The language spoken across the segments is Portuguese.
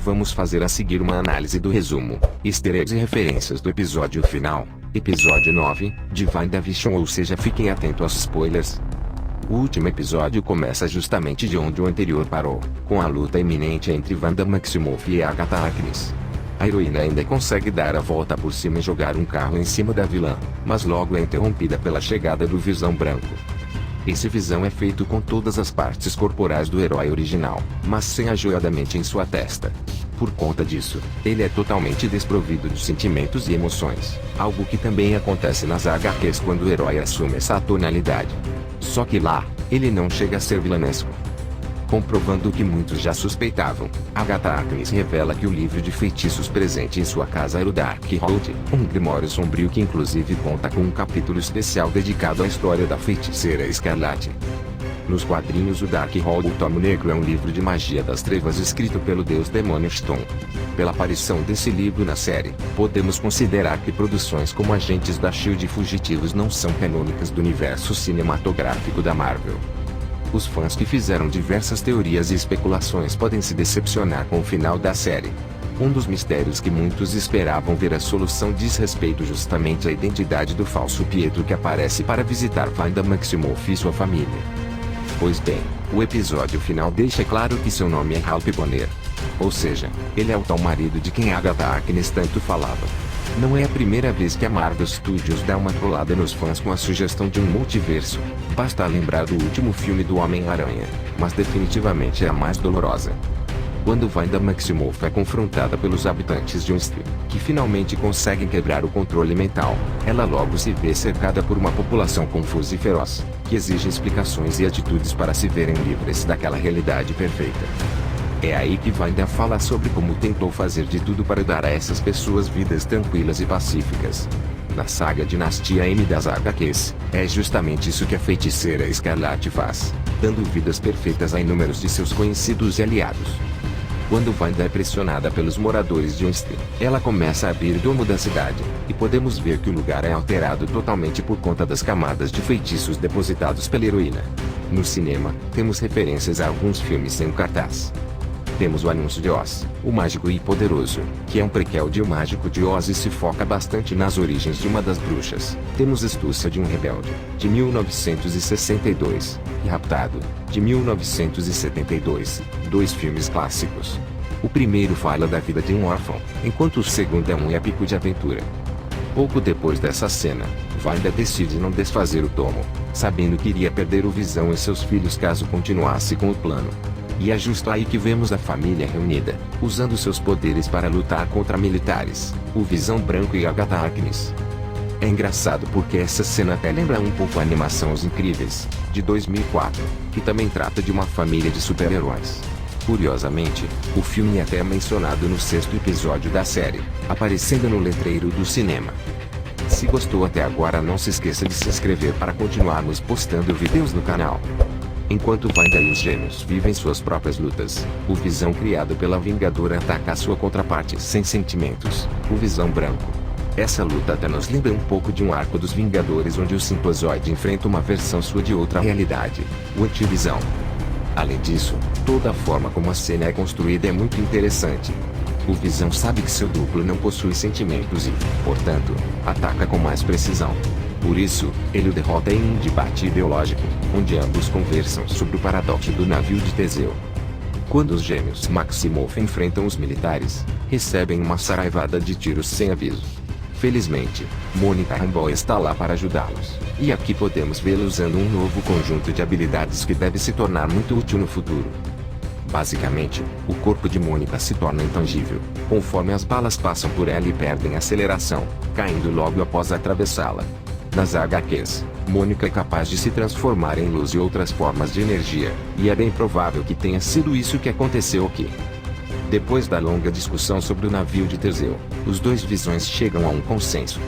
Vamos fazer a seguir uma análise do resumo, easter eggs e referências do episódio final, episódio 9, de WandaVision, ou seja, fiquem atentos aos spoilers. O último episódio começa justamente de onde o anterior parou, com a luta iminente entre Wanda Maximoff e Agatha Harkness. A heroína ainda consegue dar a volta por cima e jogar um carro em cima da vilã, mas logo é interrompida pela chegada do Visão Branco. Esse Visão é feito com todas as partes corporais do herói original, mas sem a joia da mente em sua testa. Por conta disso, ele é totalmente desprovido de sentimentos e emoções, algo que também acontece nas HQs quando o herói assume essa tonalidade. Só que lá, ele não chega a ser vilanesco. Comprovando o que muitos já suspeitavam, Agatha Harkness revela que o livro de feitiços presente em sua casa era o Darkhold, um grimório sombrio que inclusive conta com um capítulo especial dedicado à história da feiticeira Escarlate. Nos quadrinhos, o Darkhold, o Tomo Negro, é um livro de magia das trevas escrito pelo deus demônio Storm. Pela aparição desse livro na série, podemos considerar que produções como Agentes da S.H.I.E.L.D. e Fugitivos não são canônicas do universo cinematográfico da Marvel. Os fãs que fizeram diversas teorias e especulações podem se decepcionar com o final da série. Um dos mistérios que muitos esperavam ver a solução diz respeito justamente à identidade do falso Pietro que aparece para visitar Wanda Maximoff e sua família. Pois bem, o episódio final deixa claro que seu nome é Ralph Bonner. Ou seja, ele é o tal marido de quem Agatha Harkness tanto falava. Não é a primeira vez que a Marvel Studios dá uma trollada nos fãs com a sugestão de um multiverso. Basta lembrar do último filme do Homem-Aranha, mas definitivamente é a mais dolorosa. Quando Wanda Maximoff é confrontada pelos habitantes de Unstream, que finalmente conseguem quebrar o controle mental, ela logo se vê cercada por uma população confusa e feroz, que exige explicações e atitudes para se verem livres daquela realidade perfeita. É aí que Wanda fala sobre como tentou fazer de tudo para dar a essas pessoas vidas tranquilas e pacíficas. Na saga Dinastia M das HQs, é justamente isso que a feiticeira Escarlate faz, dando vidas perfeitas a inúmeros de seus conhecidos e aliados. Quando Wanda é pressionada pelos moradores de Unstream, ela começa a abrir o domo da cidade, e podemos ver que o lugar é alterado totalmente por conta das camadas de feitiços depositados pela heroína. No cinema, temos referências a alguns filmes em cartaz. Temos o Anúncio de Oz, o Mágico e Poderoso, que é um prequel de O Mágico de Oz e se foca bastante nas origens de uma das bruxas. Temos Astúcia de um Rebelde, de 1962, e Raptado, de 1972, dois filmes clássicos. O primeiro fala da vida de um órfão, enquanto o segundo é um épico de aventura. Pouco depois dessa cena, Wanda decide não desfazer o tomo, sabendo que iria perder o Visão e seus filhos caso continuasse com o plano. E é justo aí que vemos a família reunida, usando seus poderes para lutar contra militares, o Visão Branco e Agatha Harkness. É engraçado porque essa cena até lembra um pouco a animação Os Incríveis, de 2004, que também trata de uma família de super-heróis. Curiosamente, o filme é até mencionado no 6º episódio da série, aparecendo no letreiro do cinema. Se gostou até agora, não se esqueça de se inscrever para continuarmos postando vídeos no canal. Enquanto Wanda e os gêmeos vivem suas próprias lutas, o Visão criado pela Vingadora ataca a sua contraparte sem sentimentos, o Visão Branco. Essa luta até nos lembra um pouco de um arco dos Vingadores onde o Sintozoide enfrenta uma versão sua de outra realidade, o Antivisão. Além disso, toda a forma como a cena é construída é muito interessante. O Visão sabe que seu duplo não possui sentimentos e, portanto, ataca com mais precisão. Por isso, ele o derrota em um debate ideológico, onde ambos conversam sobre o paradoxo do navio de Teseu. Quando os gêmeos Maximoff enfrentam os militares, recebem uma saraivada de tiros sem aviso. Felizmente, Monica Rambeau está lá para ajudá-los, e aqui podemos vê-la usando um novo conjunto de habilidades que deve se tornar muito útil no futuro. Basicamente, o corpo de Mônica se torna intangível, conforme as balas passam por ela e perdem aceleração, caindo logo após atravessá-la. Nas HQs, Mônica é capaz de se transformar em luz e outras formas de energia, e é bem provável que tenha sido isso que aconteceu aqui. Depois da longa discussão sobre o navio de Teseu, os dois Visões chegam a um consenso.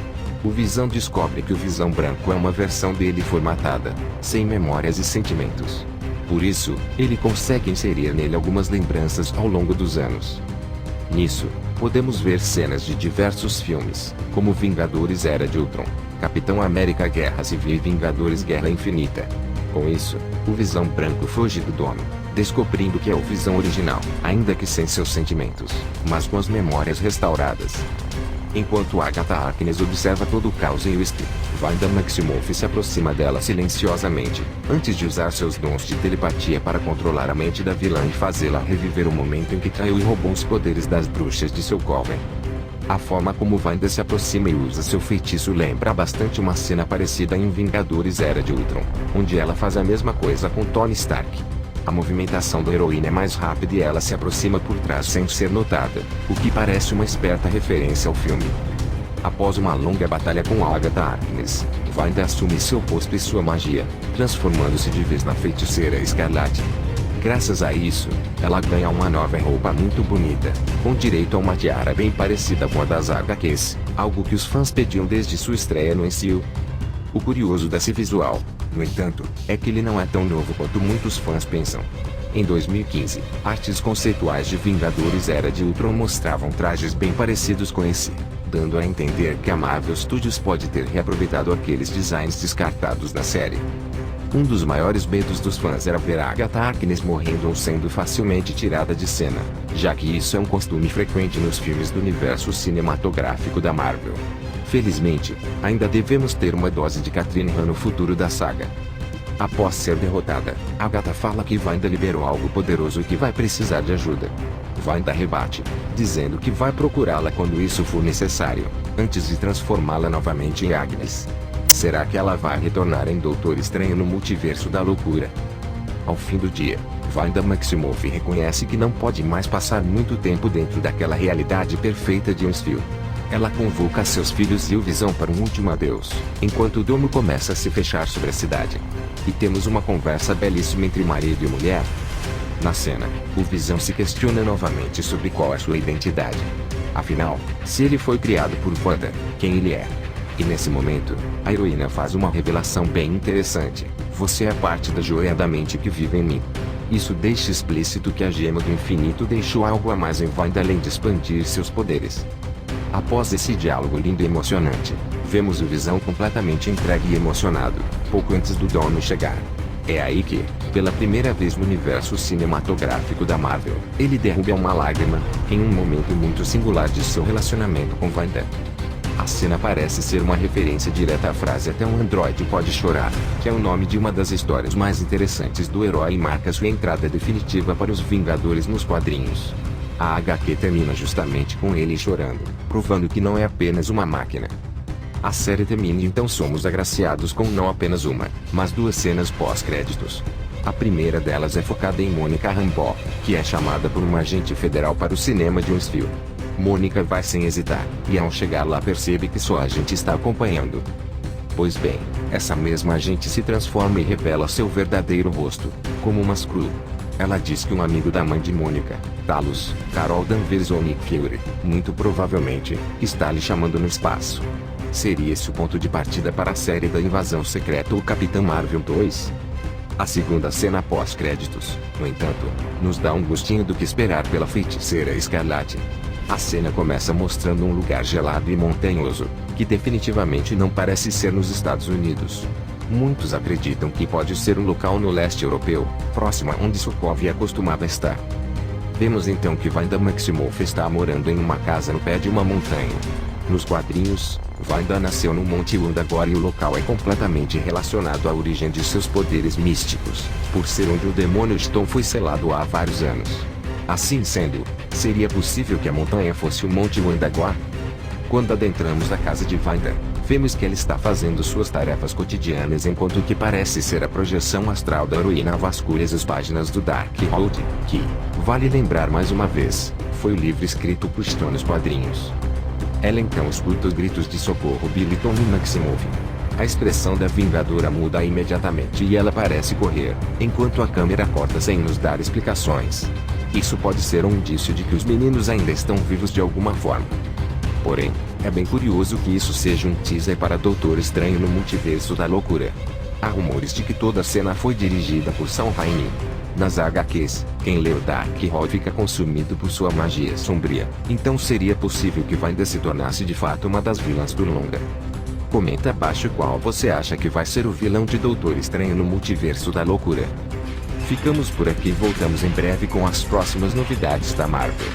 O Visão descobre que o Visão Branco é uma versão dele formatada, sem memórias e sentimentos. Por isso, ele consegue inserir nele algumas lembranças ao longo dos anos. Nisso, podemos ver cenas de diversos filmes, como Vingadores Era de Ultron, Capitão América Guerra Civil e Vingadores Guerra Infinita. Com isso, o Visão Branco foge do domo, descobrindo que é o Visão original, ainda que sem seus sentimentos, mas com as memórias restauradas. Enquanto Agatha Harkness observa todo o caos em Westview, Wanda Maximoff se aproxima dela silenciosamente, antes de usar seus dons de telepatia para controlar a mente da vilã e fazê-la reviver o momento em que traiu e roubou os poderes das bruxas de seu coven. A forma como Wanda se aproxima e usa seu feitiço lembra bastante uma cena parecida em Vingadores Era de Ultron, onde ela faz a mesma coisa com Tony Stark. A movimentação da heroína é mais rápida e ela se aproxima por trás sem ser notada, o que parece uma esperta referência ao filme. Após uma longa batalha com Agatha Harkness, Wanda assume seu posto e sua magia, transformando-se de vez na Feiticeira Escarlate. Graças a isso, ela ganha uma nova roupa muito bonita, com direito a uma tiara bem parecida com a das HQs, algo que os fãs pediam desde sua estreia no MCU. O curioso desse visual, no entanto, é que ele não é tão novo quanto muitos fãs pensam. Em 2015, artes conceituais de Vingadores Era de Ultron mostravam trajes bem parecidos com esse, dando a entender que a Marvel Studios pode ter reaproveitado aqueles designs descartados da série. Um dos maiores medos dos fãs era ver a Agatha Harkness morrendo ou sendo facilmente tirada de cena, já que isso é um costume frequente nos filmes do universo cinematográfico da Marvel. Felizmente, ainda devemos ter uma dose de Kathryn Hahn no futuro da saga. Após ser derrotada, Agatha fala que Wanda liberou algo poderoso e que vai precisar de ajuda. Wanda rebate, dizendo que vai procurá-la quando isso for necessário, antes de transformá-la novamente em Agnes. Será que ela vai retornar em Doutor Estranho no Multiverso da Loucura? Ao fim do dia, Wanda Maximoff reconhece que não pode mais passar muito tempo dentro daquela realidade perfeita de Westview. Ela convoca seus filhos e o Visão para um último adeus, enquanto o domo começa a se fechar sobre a cidade. E temos uma conversa belíssima entre marido e mulher. Na cena, o Visão se questiona novamente sobre qual é sua identidade. Afinal, se ele foi criado por Wanda, quem ele é? E nesse momento, a heroína faz uma revelação bem interessante: você é parte da joia da mente que vive em mim. Isso deixa explícito que a Gema do Infinito deixou algo a mais em Wanda além de expandir seus poderes. Após esse diálogo lindo e emocionante, vemos o Visão completamente entregue e emocionado, pouco antes do dono chegar. É aí que, pela primeira vez no universo cinematográfico da Marvel, ele derruba uma lágrima, em um momento muito singular de seu relacionamento com Wanda. A cena parece ser uma referência direta à frase "Até um androide pode chorar", que é o nome de uma das histórias mais interessantes do herói e marca sua entrada definitiva para os Vingadores nos quadrinhos. A HQ termina justamente com ele chorando, provando que não é apenas uma máquina. A série termina e então somos agraciados com não apenas uma, mas duas cenas pós-créditos. A primeira delas é focada em Mônica Rambeau, que é chamada por um agente federal para o cinema de Westview. Mônica vai sem hesitar, e ao chegar lá percebe que sua agente está acompanhando. Pois bem, essa mesma agente se transforma e revela seu verdadeiro rosto, como uma Skrull. Ela diz que um amigo da mãe de Mônica, Talos, Carol Danvers ou Nick Fury, muito provavelmente, está lhe chamando no espaço. Seria esse o ponto de partida para a série da Invasão Secreta ou Capitã Marvel 2? A segunda cena pós-créditos, no entanto, nos dá um gostinho do que esperar pela Feiticeira Escarlate. A cena começa mostrando um lugar gelado e montanhoso, que definitivamente não parece ser nos Estados Unidos. Muitos acreditam que pode ser um local no leste europeu, próximo a onde Sokovia costumava estar. Vemos então que Wanda Maximoff está morando em uma casa no pé de uma montanha. Nos quadrinhos, Wanda nasceu no Monte Wundagore e o local é completamente relacionado à origem de seus poderes místicos, por ser onde o demônio Stone foi selado há vários anos. Assim sendo, seria possível que a montanha fosse o Monte Wundagore? Quando adentramos a casa de Wanda, vemos que ela está fazendo suas tarefas cotidianas enquanto o que parece ser a projeção astral da heroína vasculha as páginas do Darkhold, que, vale lembrar mais uma vez, foi o livro escrito por Stone nos quadrinhos. Ela então escuta os gritos de socorro Billiton e Maximoff. A expressão da Vingadora muda imediatamente e ela parece correr, enquanto a câmera corta sem nos dar explicações. Isso pode ser um indício de que os meninos ainda estão vivos de alguma forma. Porém, é bem curioso que isso seja um teaser para Doutor Estranho no Multiverso da Loucura. Há rumores de que toda a cena foi dirigida por Sam Raimi. Nas HQs, quem lê o Darkhold fica consumido por sua magia sombria, então seria possível que Wanda se tornasse de fato uma das vilãs do longa. Comenta abaixo qual você acha que vai ser o vilão de Doutor Estranho no Multiverso da Loucura. Ficamos por aqui e voltamos em breve com as próximas novidades da Marvel.